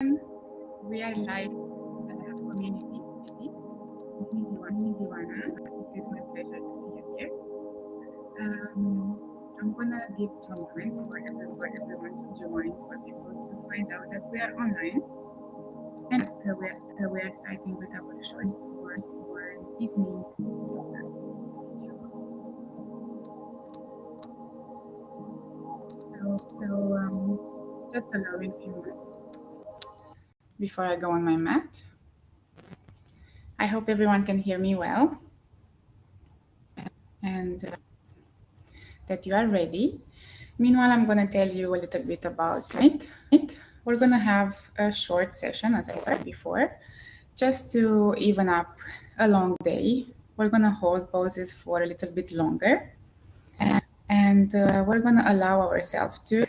We are live at the community. Miziwana. It is my pleasure to see you here. I'm gonna give some moments for everyone to join, for people to find out that we are online, and we are starting with our show for evening. Just allowing a few minutes before I go on my mat. I hope everyone can hear me well, and that you are ready. Meanwhile, I'm going to tell you a little bit about it. We're going to have a short session, as I said before, just to even up a long day. We're going to hold poses for a little bit longer, and we're going to allow ourselves to.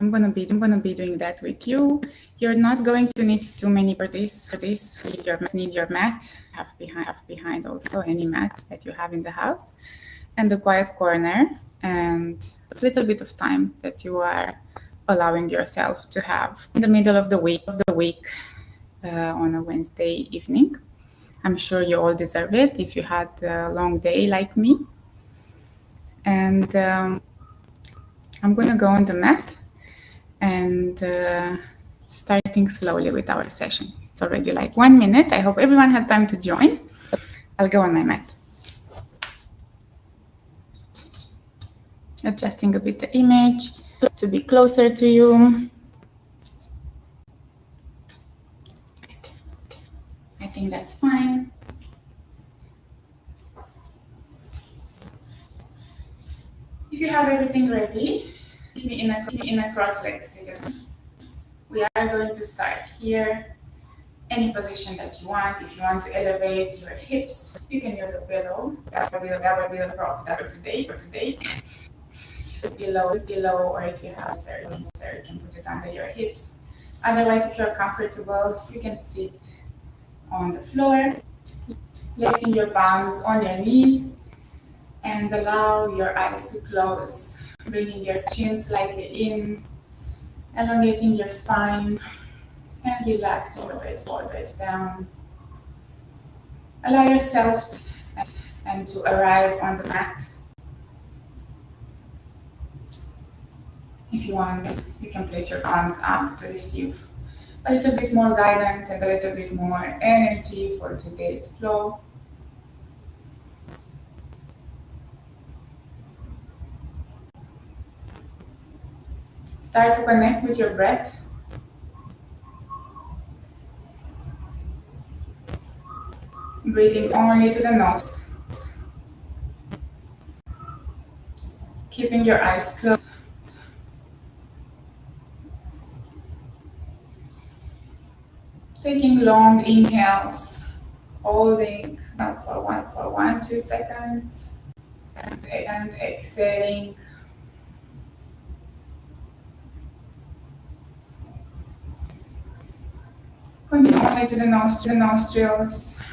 I'm gonna be doing that with you. You're not going to need too many for this. Need your mat. Have behind also any mat that you have in the house, and the quiet corner, and a little bit of time that you are allowing yourself to have in the middle of the week. On a Wednesday evening. I'm sure you all deserve it if you had a long day like me. And I'm gonna go on the mat and starting slowly with our session. It's already like 1 minute. I hope everyone had time to join. I'll go on my mat. Adjusting a bit the image to be closer to you. I think that's fine. If you have everything ready, in a cross-legged sitting. We are going to start here. Any position that you want. If you want to elevate your hips, you can use a pillow. That will be the prop that today. Pillow, or if you have a stir, you can put it under your hips. Otherwise, if you're comfortable, you can sit on the floor, letting your palms on your knees, and allow your eyes to close, bringing your chin slightly in, elongating your spine, and relaxing your shoulders down. Allow yourself to arrive on the mat. If you want, you can place your palms up to receive a little bit more guidance and a little bit more energy for today's flow. Start to connect with your breath. Breathing only to the nose. Keeping your eyes closed. Taking long inhales, holding for 2 seconds, and exhaling. Continue to the nostrils.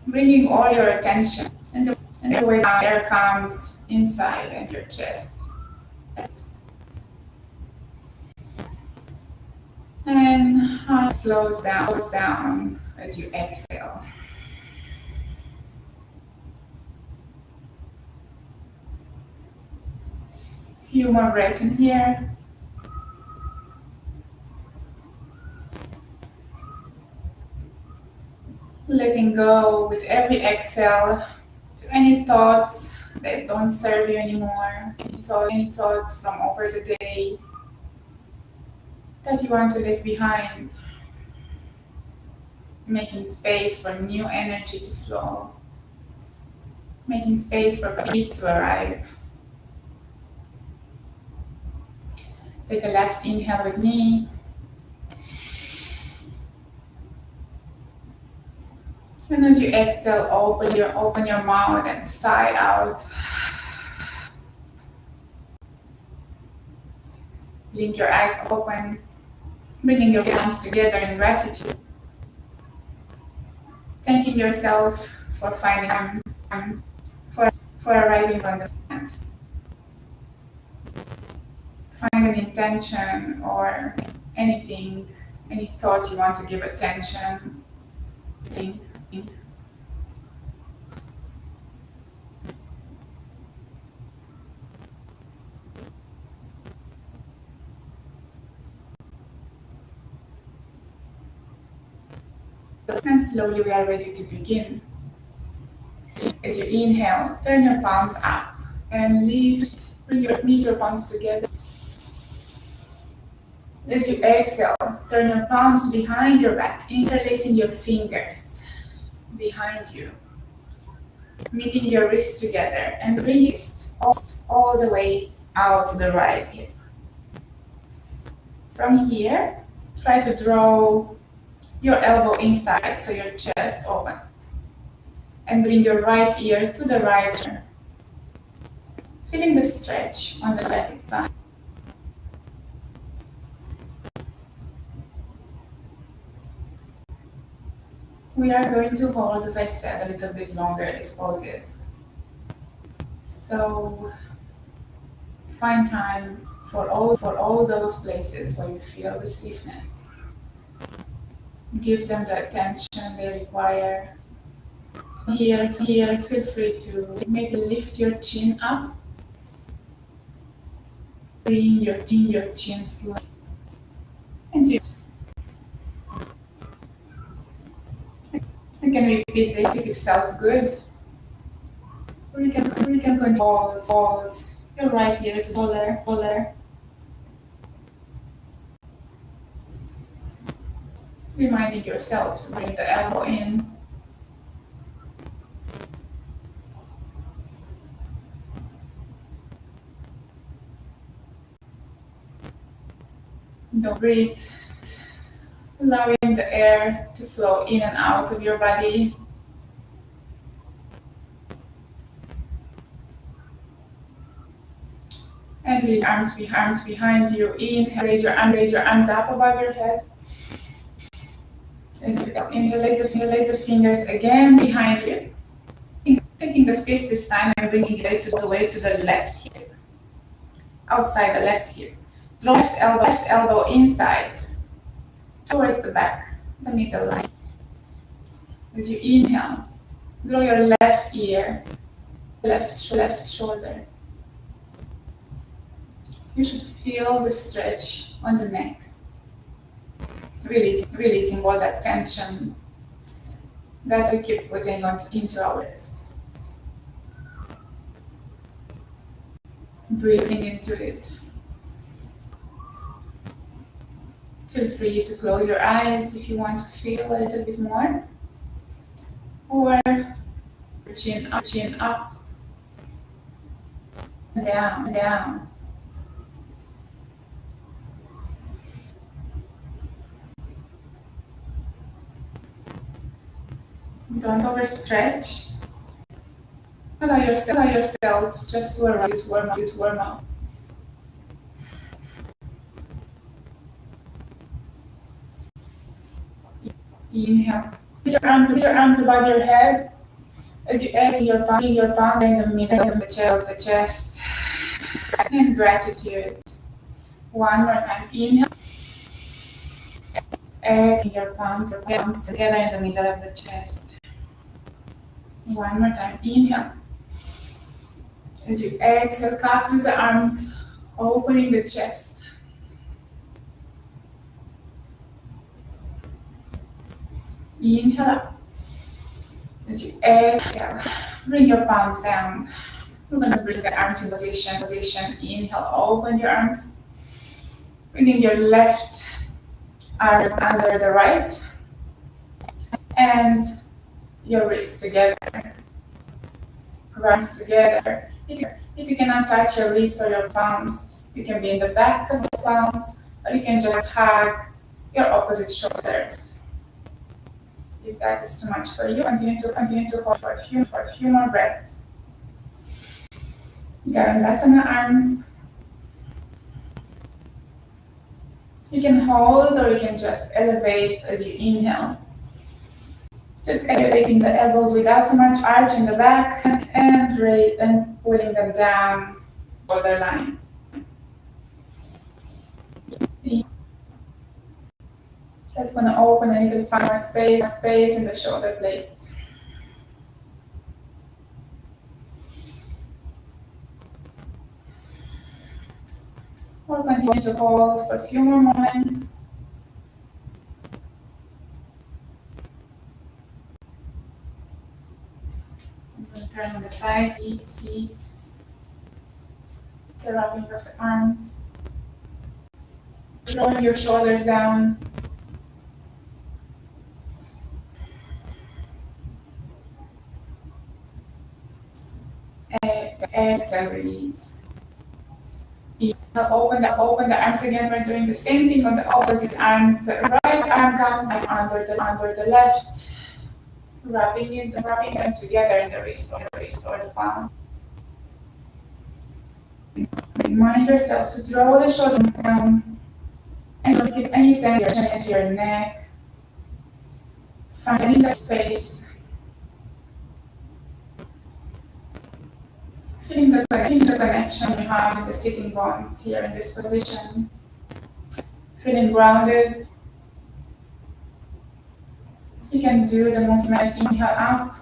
Bringing all your attention, and the way the air comes inside and your chest. And heart slows down as you exhale. Few more breaths in here. Letting go with every exhale to any thoughts that don't serve you anymore. Any thoughts from over the day that you want to leave behind. Making space for new energy to flow. Making space for peace to arrive. Take a last inhale with me. And as you exhale, open your mouth and sigh out. Blink your eyes open, bringing your palms together in gratitude. Thanking yourself for finding them. for arriving on the mat. Find an intention or anything, any thought you want to give attention. Think. And slowly we are ready to begin. As you inhale, turn your palms up and lift, meet your palms together. As you exhale, turn your palms behind your back, interlacing your fingers behind you, meeting your wrists together and bring it all the way out to the right hip. From here, try to draw your elbow inside so your chest opens. And bring your right ear to the right ear, feeling the stretch on the left side. We are going to hold, as I said, a little bit longer these poses. So find time for all those places where you feel the stiffness. Give them the attention they require. Here, feel free to maybe lift your chin up. Bring your chin slightly. And you can repeat this if it felt good. Or you can control your right ear to the shoulder. Reminding yourself to bring the elbow in. Don't breathe, allowing the air to flow in and out of your body. And leave arms behind you. Inhale, raise your arms up above your head. Interlace the fingers again behind you. Taking the fist this time and bringing it all the way to the left hip. Outside the left hip. Draw left elbow inside, towards the back, the middle line. As you inhale, draw your left ear, left shoulder. You should feel the stretch on the neck, releasing all that tension that we keep putting into our ears. Breathing into it. Feel free to close your eyes if you want to feel a little bit more. Or chin up, down. Don't overstretch. Allow yourself just to warm up. Inhale. Raise your arms above your head as you exhale, your palm in the middle of the chest. And gratitude. One more time. Inhale. Exhale, your palms together in the middle of the chest. One more time. Inhale. As you exhale, cactus the arms, opening the chest. Inhale up. As you exhale, bring your palms down. We're going to bring the arms in position. Inhale, open your arms. Bringing your left arm under the right. And your wrists together. Arms together. If you cannot touch your wrist or your palms, you can be in the back of the palms, or you can just hug your opposite shoulders. If that is too much for you, continue to hold for a few more breaths. Garandasana arms. You can hold or you can just elevate as you inhale. Just elevating the elbows without too much arch in the back and pulling them down shoulder line. So it's going to open a little more space in the shoulder blade. We're going to hold for a few more moments. I'm going to turn on the side, see the wrapping of the arms. Drawing your shoulders down. Exhale, release. Open the arms again. We're doing the same thing on the opposite arms. The right arm comes under the left, wrapping them together in the wrist or the palm. Remind yourself to draw the shoulder down and don't give any tension into your neck. Finding that space. Feeling the connection you have in the sitting bones here in this position. Feeling grounded. You can do the movement, inhale up,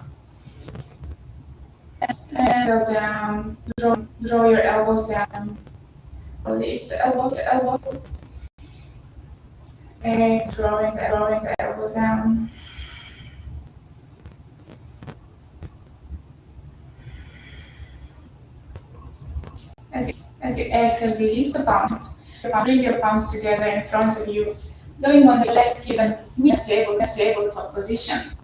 exhale down, draw your elbows down. Lift the elbows. And drawing the elbows down. As you exhale, release the palms. Bring your palms together in front of you. Going on the left hip and knee tabletop position.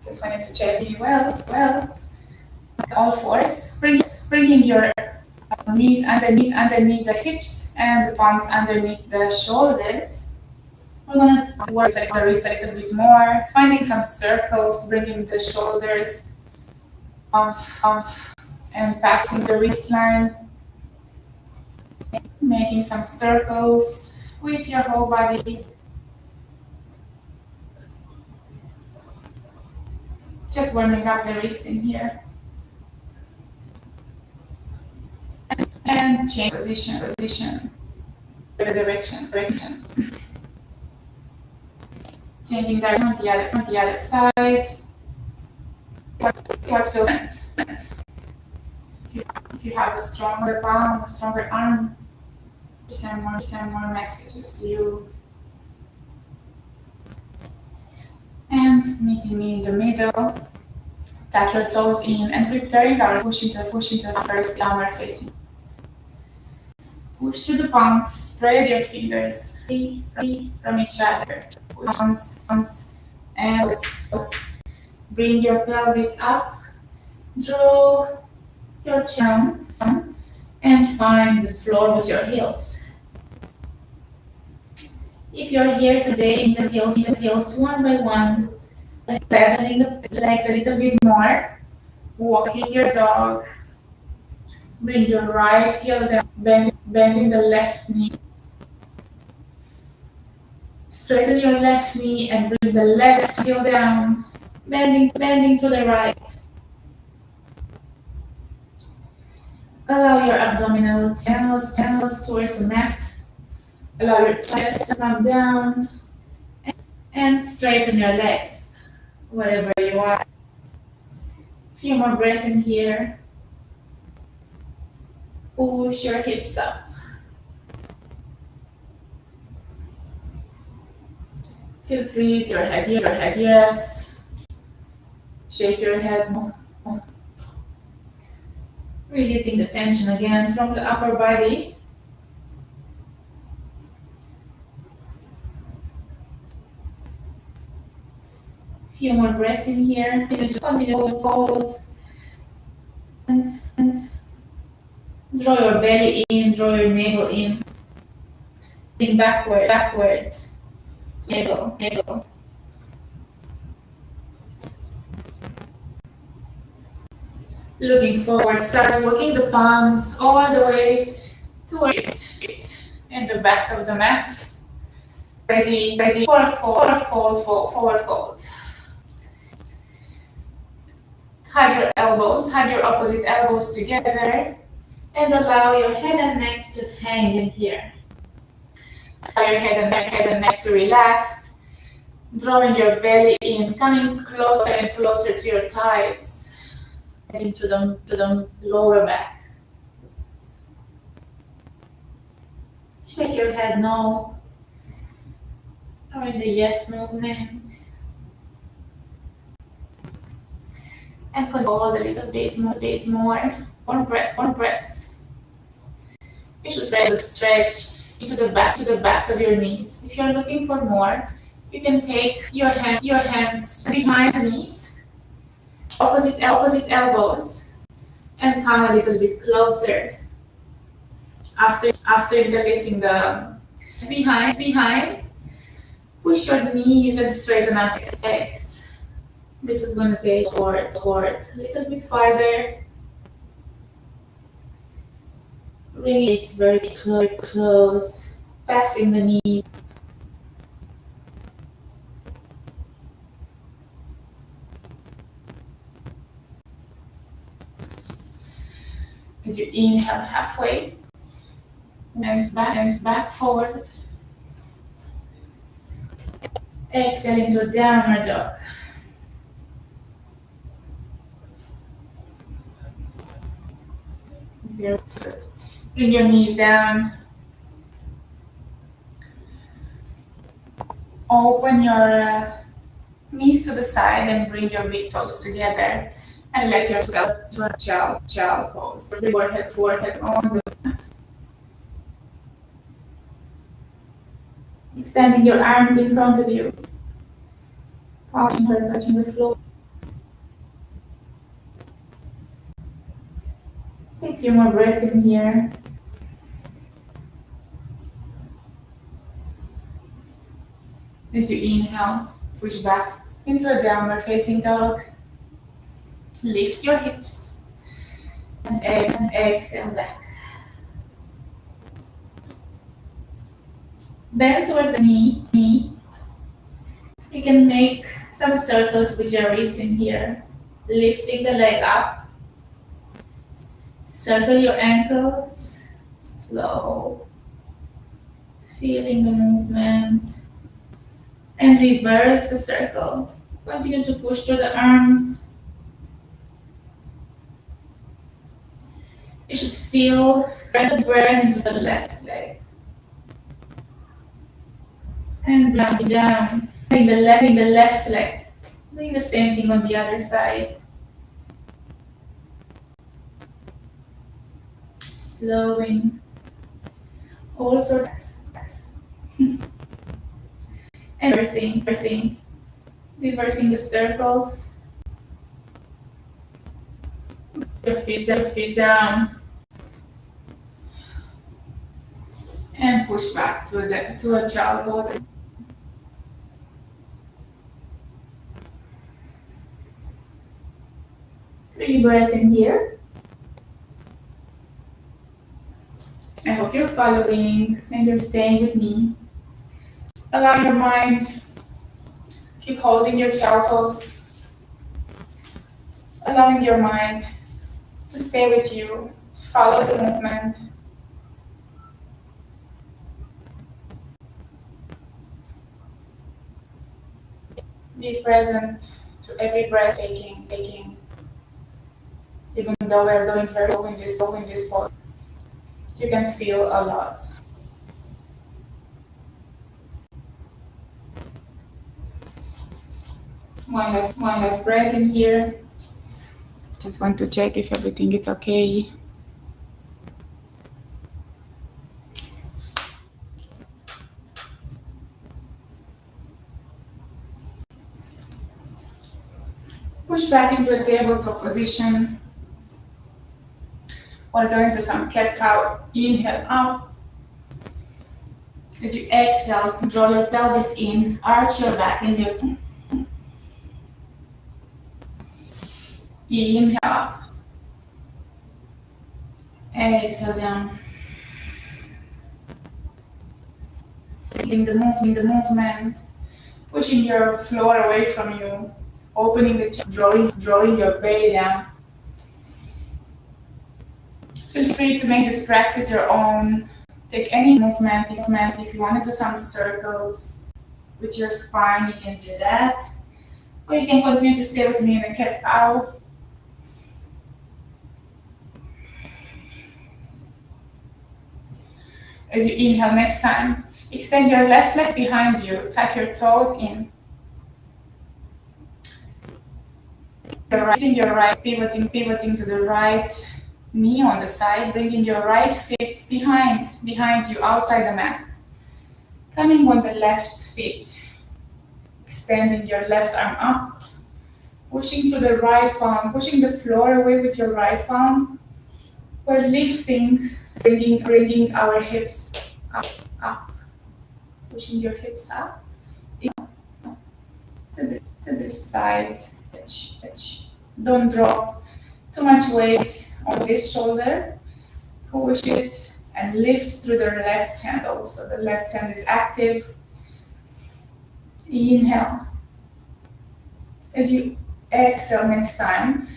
Just wanted to check you well. All fours. Bringing your knees underneath the hips and the palms underneath the shoulders. We're going to work the wrist a little bit more. Finding some circles, bringing the shoulders off and passing the wrist line, making some circles with your whole body. Just warming up the wrist in here. And change position, the direction. Changing direction on the other side. What feels meant. If you have a stronger palm, a stronger arm, send more messages to you. And meeting me in the middle. Tuck your toes in and preparing our push into the first downward facing. Push through the palms, spread your fingers free from each other. Palms and bring your pelvis up, draw your chin down, and find the floor with your heels. If you're here today in the heels one by one, pedaling the legs a little bit more, walking your dog, bring your right heel down, bending the left knee. Straighten your left knee and bring the left heel down, bending to the right. Allow your abdominal channels towards the mat. Allow your chest to come down and straighten your legs, wherever you are. A few more breaths in here. Push your hips up. Feel free to your head yes. Shake your head. Releasing the tension again from the upper body. Few more breaths in here. Continue to hold. And draw your belly in, draw your navel in. Think backwards. Navel. Looking forward, start working the palms all the way towards it and the back of the mat. Ready for a forward fold. Hug your opposite elbows together, and allow your head and neck to hang in here. Allow your head and neck to relax, drawing your belly in, coming closer and closer to your thighs, heading to the lower back. Shake your head no, or in the yes movement. And hold a little bit more breaths. You should stretch into the back of your knees. If you're looking for more, you can take your hands behind the knees, opposite elbows, and come a little bit closer. After interlacing the behind, push your knees and straighten up your legs. This is going to take forward, a little bit farther. Release very close, passing the knees. As you inhale halfway, hands back, forward. Exhale into downward dog. Very good. Bring your knees down. Open your knees to the side and bring your big toes together. And let yourself to a child pose. Forehead on the mat. Extending your arms in front of you. Palms are touching the floor. Take a few more breaths in here. As you inhale, push back into a downward facing dog. Lift your hips and exhale back. Bend towards the knee. You can make some circles with your wrist in here, lifting the leg up. Circle your ankles, slow, feeling the movement, and reverse the circle. Continue to push through the arms. You should feel the breath into the left leg. And bring it down, in the left leg. Doing the same thing on the other side. Slowing. Also and reversing the circles. Your feet down. And push back to a child pose. 3 breaths in here. I hope you're following and you're staying with me. Allow your mind, keep holding your child pose. Allowing your mind to stay with you, to follow the movement. Be present to every breath taking. Even though we're going very low in this pose, you can feel a lot. One last breath in here. Just want to check if everything is okay. Push back into a tabletop position. We're going to some cat-cow. Inhale up. As you exhale, draw your pelvis in, arch your back and your inhale up. Exhale down. the movement, pushing your floor away from you, opening the chest, drawing your belly down. Feel free to make this practice your own. Take any movement. If you want to do some circles with your spine, you can do that. Or you can continue to stay with me in the cat-cow. As you inhale next time, extend your left leg behind you, tuck your toes in. Your right, pivoting to the right knee on the side, bringing your right foot behind you, outside the mat. Coming on the left foot, extending your left arm up, pushing to the right palm, pushing the floor away with your right palm. We're lifting, bringing our hips up, pushing your hips up to this side. Don't drop too much weight on this shoulder. Push it and lift through the left hand also. The left hand is active. Inhale. As you exhale next time,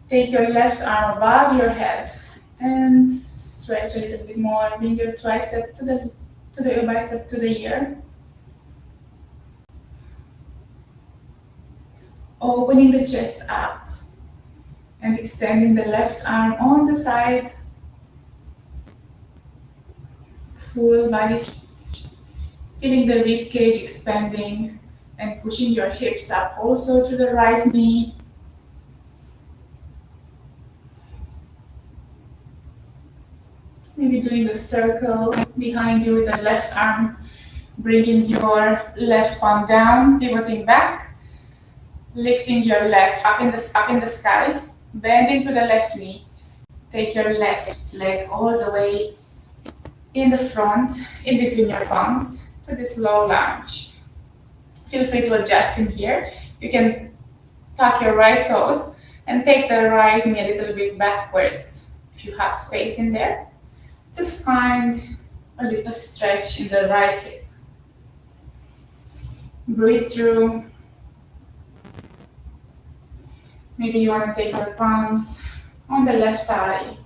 take your left arm above your head and stretch a little bit more. Bring your tricep your bicep to the ear. Opening the chest up and extending the left arm on the side. Full body, feeling the rib cage expanding and pushing your hips up also to the right knee. Maybe doing a circle behind you with the left arm, bringing your left palm down, pivoting back, lifting your left up in the sky, bending to the left knee. Take your left leg all the way in the front, in between your palms, to this low lunge. Feel free to adjust in here. You can tuck your right toes and take the right knee a little bit backwards, if you have space in there, to find a little stretch in the right hip. Breathe through. Maybe you want to take your palms on the left thigh.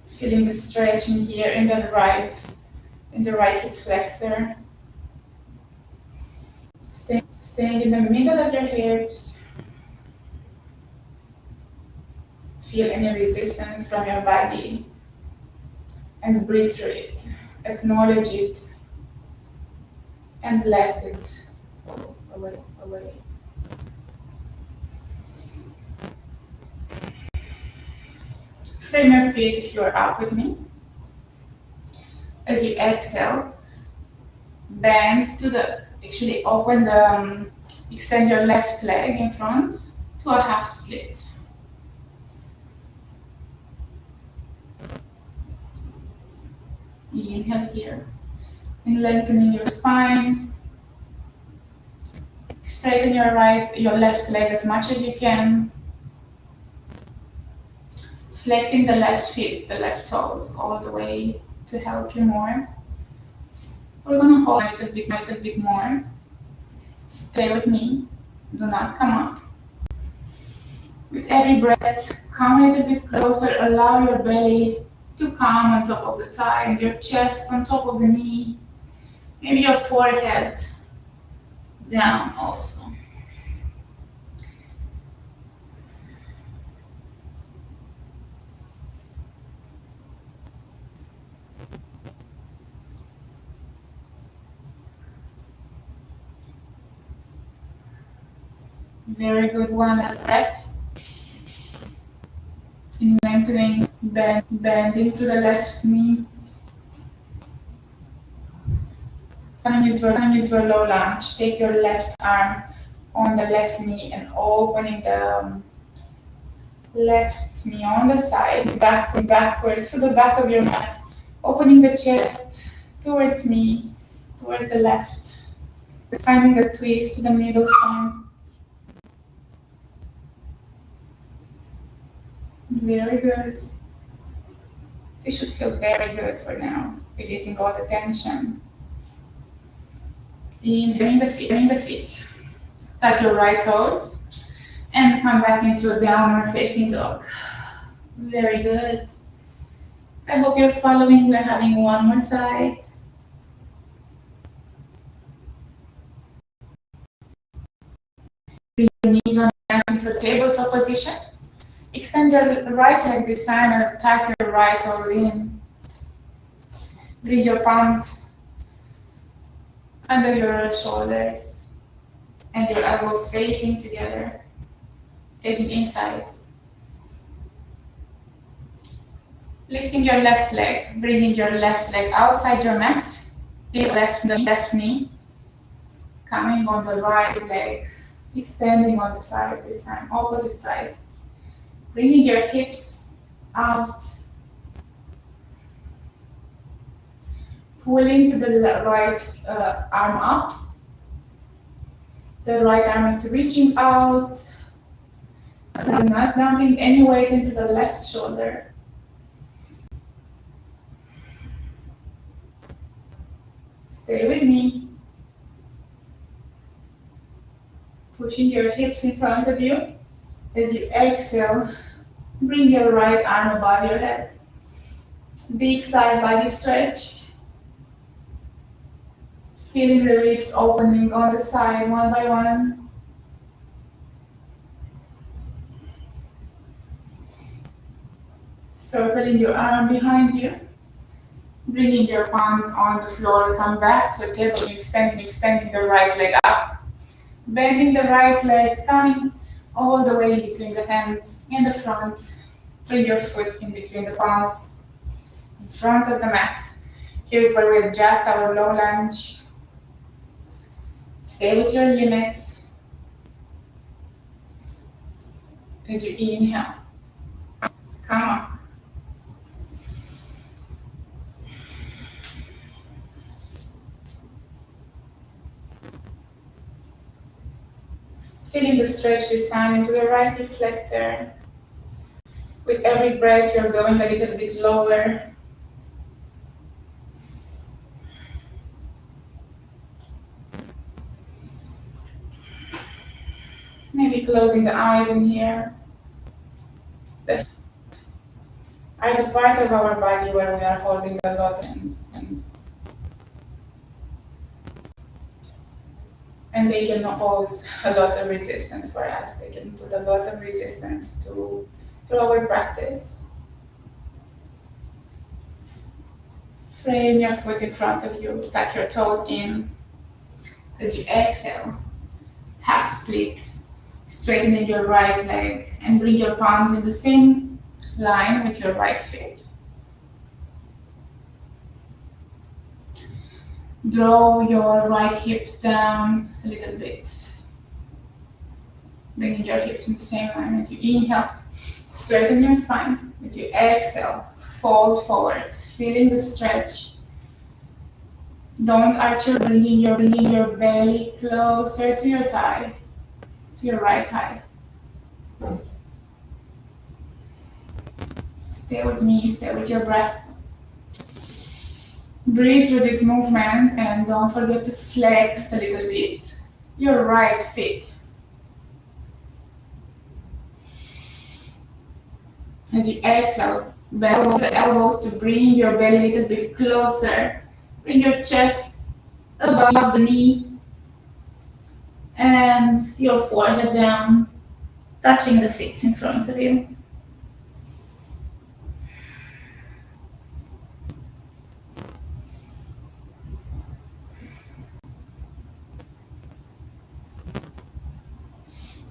Feeling the stretch in here in the right hip flexor. Staying in the middle of your hips. Feel any resistance from your body and breathe through it. Acknowledge it and let it go away. Frame your feet if you are up with me. As you exhale, bend actually open extend your left leg in front to a half split. Inhale here, and lengthening your spine. Straighten your left leg as much as you can. Flexing the left feet, the left toes all the way to help you more. We're gonna hold a little bit more. Stay with me, do not come up. With every breath, come a little bit closer, allow your belly to come on top of the thigh and your chest on top of the knee. Maybe your forehead down also. Very good, one last breath. In lengthening, bending to the left knee. Coming into a low lunge. Take your left arm on the left knee and opening the left knee on the side, backwards to the back of your mat. Opening the chest towards me, towards the left. Finding a twist to the middle spine. Very good. This should feel very good for now, releasing all the tension. Inhaling the feet. Tuck your right toes and come back into a downward facing dog. Very good. I hope you're following. We're having one more side. Bring your knees on the mat into a tabletop position. Extend your right leg this time and tuck your right toes in. Bring your palms under your shoulders and your elbows facing together, facing inside. Lifting your left leg, bringing your left leg outside your mat, the left knee, coming on the right leg, extending on the side this time, opposite side. Bringing your hips out, pulling to the right arm up. The right arm is reaching out, and not dumping any weight into the left shoulder. Stay with me. Pushing your hips in front of you. As you exhale, bring your right arm above your head. Big side body stretch. Feeling the ribs opening on the side one by one. Circling your arm behind you. Bringing your palms on the floor, come back to a table, extending the right leg up. Bending the right leg, coming all the way between the hands in the front. Bring your foot in between the palms, in front of the mat. Here's where we adjust our low lunge. Stay with your limits. As you inhale, come up. Feeling the stretch this time into the right hip flexor. With every breath, you're going a little bit lower. Maybe closing the eyes in here. These are the parts of our body where we are holding a lot of tension. And they can pose a lot of resistance for us. They can put a lot of resistance to our practice. Frame your foot in front of you, tuck your toes in. As you exhale, half split, straightening your right leg and bring your palms in the same line with your right foot. Draw your right hip down a little bit. Bringing your hips in the same line. As you inhale, straighten your spine. As you exhale, fold forward, feeling the stretch. Don't arch your, bringing your belly closer to your thigh, to your right thigh. Stay with me, stay with your breath. Breathe through this movement and don't forget to flex a little bit your right foot. As you exhale, bend the elbows to bring your belly a little bit closer. Bring your chest above the knee and your forehead down, touching the feet in front of you.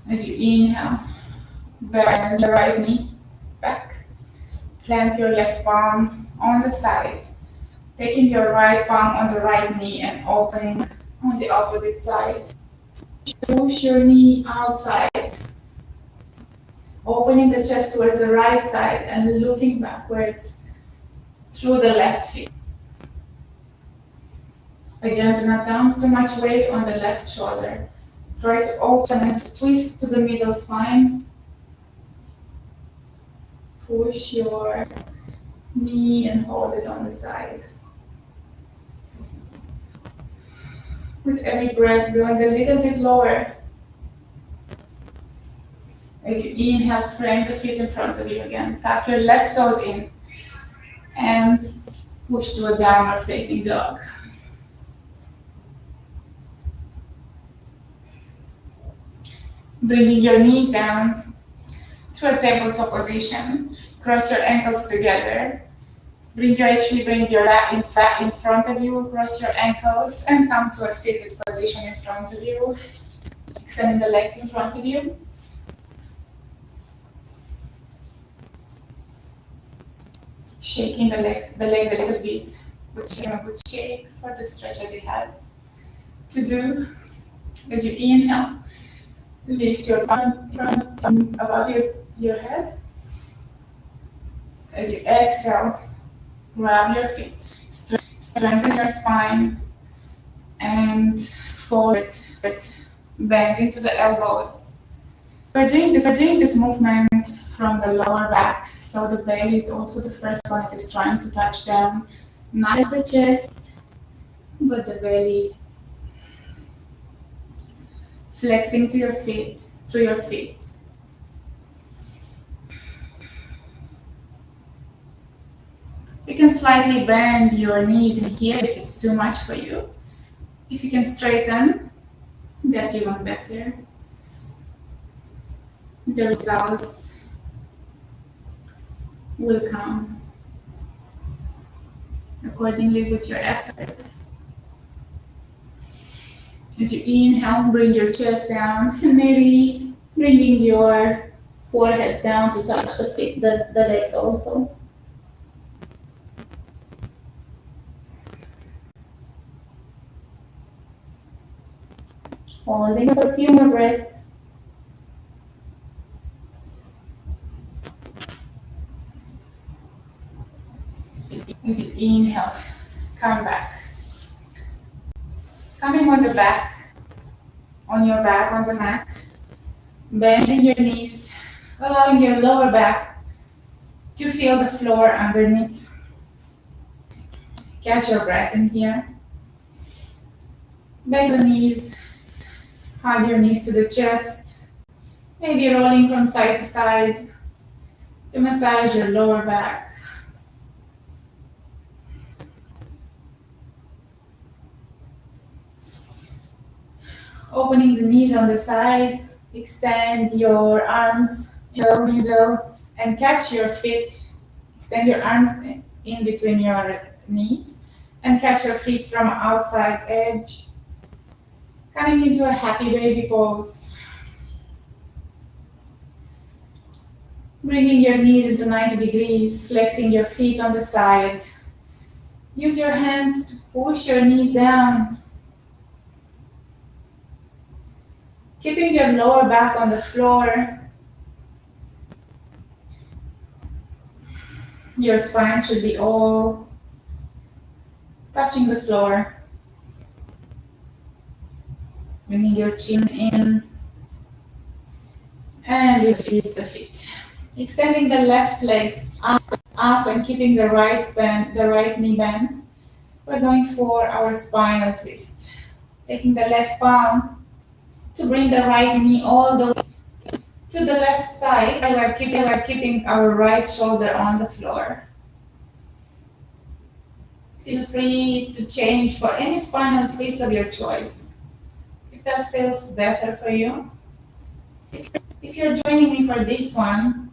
As you inhale, bend the right knee back. Plant your left palm on the side, taking your right palm on the right knee and opening on the opposite side. Push your knee outside, opening the chest towards the right side and looking backwards through the left feet. Again, do not dump too much weight on the left shoulder. Try to open and twist to the middle spine. Push your knee and hold it on the side. With every breath, going a little bit lower. As you inhale, frame the feet in front of you again. Tuck your left toes in and push to a downward facing dog. Bringing your knees down to a tabletop position. Cross your ankles together. Bring your lap in front of you, cross your ankles, and come to a seated position in front of you. Extending the legs in front of you. Shaking the legs a little bit, which is a good shake for the stretch that we had to do. As you inhale, lift your palm above your head. As you exhale, grab your feet, strengthen your spine, and forward, bend into the elbows. We're doing this movement from the lower back, so the belly is also the first one that is trying to touch down, not as the chest, but the belly. Flexing to your feet, through your feet. You can slightly bend your knees in here if it's too much for you. If you can straighten, that's even better. The results will come accordingly with your effort. As you inhale, bring your chest down and maybe bringing your forehead down to touch the legs also. Holding for a few more breaths. As you inhale, come back. Coming on your back on the mat, bending your knees, allowing your lower back to feel the floor underneath. Catch your breath in here. Bend the knees, hug your knees to the chest, maybe rolling from side to side to massage your lower back. Opening the knees on the side, extend your arms in the middle and catch your feet. Extend your arms in between your knees and catch your feet from outside edge. Coming into a happy baby pose. Bringing your knees into 90 degrees, flexing your feet on the side. Use your hands to push your knees down. Keeping your lower back on the floor. Your spine should be all touching the floor. Bringing your chin in and release the feet. Extending the left leg up and keeping the right knee bent. We're going for our spinal twist. Taking the left palm to bring the right knee all the way to the left side, and we're keeping our right shoulder on the floor. Feel free to change for any spinal twist of your choice, if that feels better for you. If you're joining me for this one,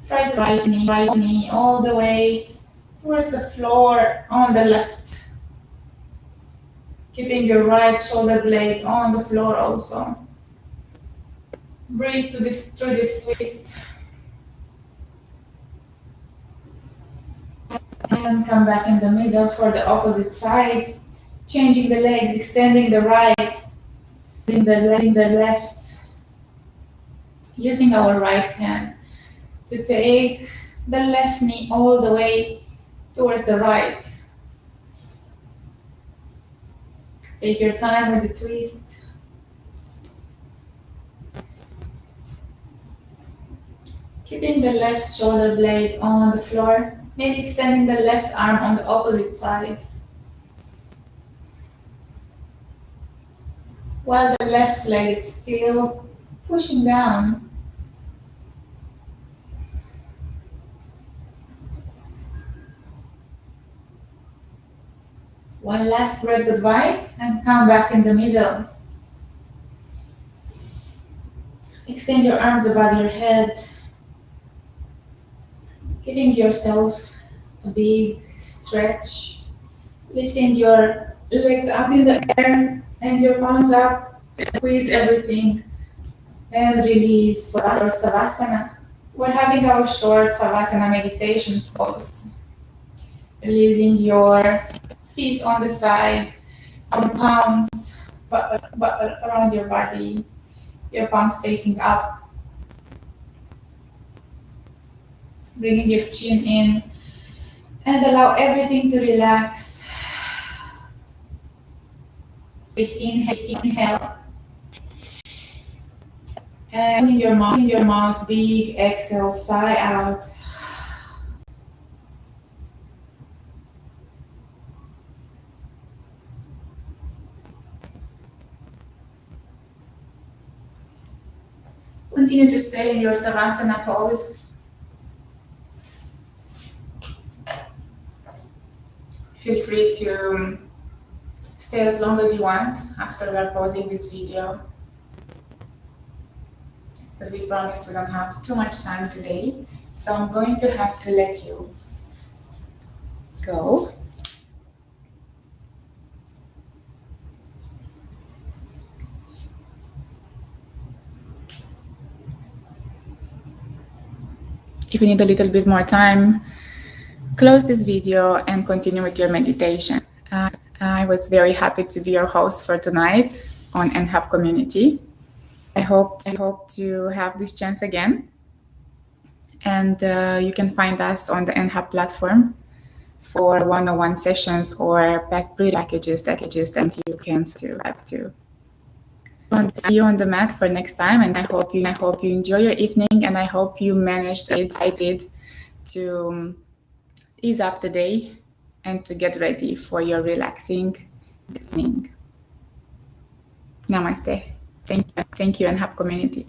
try the right knee all the way towards the floor on the left. Keeping your right shoulder blade on the floor also. Breathe through this twist. And come back in the middle for the opposite side. Changing the legs, extending the right, in the left. Using our right hand to take the left knee all the way towards the right. Take your time with the twist. Keeping the left shoulder blade on the floor, maybe extending the left arm on the opposite side. While the left leg is still pushing down. One last breath goodbye and come back in the middle. Extend your arms above your head, giving yourself a big stretch, lifting your legs up in the air and your palms up, squeeze everything and release for our Savasana. We're having our short Savasana meditation pose, releasing your feet on the side, on palms but around your body, your palms facing up, bringing your chin in and allow everything to relax. Big inhale. And in your mouth, big exhale, sigh out. Continue to stay in your Savasana pose. Feel free to stay as long as you want after we are pausing this video. As we promised, we don't have too much time today, so I'm going to have to let you go. If you need a little bit more time, close this video and continue with your meditation. I was very happy to be your host for tonight on Enhapp community. I hope to have this chance again. And you can find us on the Enhapp platform for one-on-one sessions or pre-packages that you can subscribe to. I want to see you on the mat for next time, and I hope you enjoy your evening, and I hope you managed, I did, to ease up the day and to get ready for your relaxing evening. Namaste. Thank you, Enhapp community.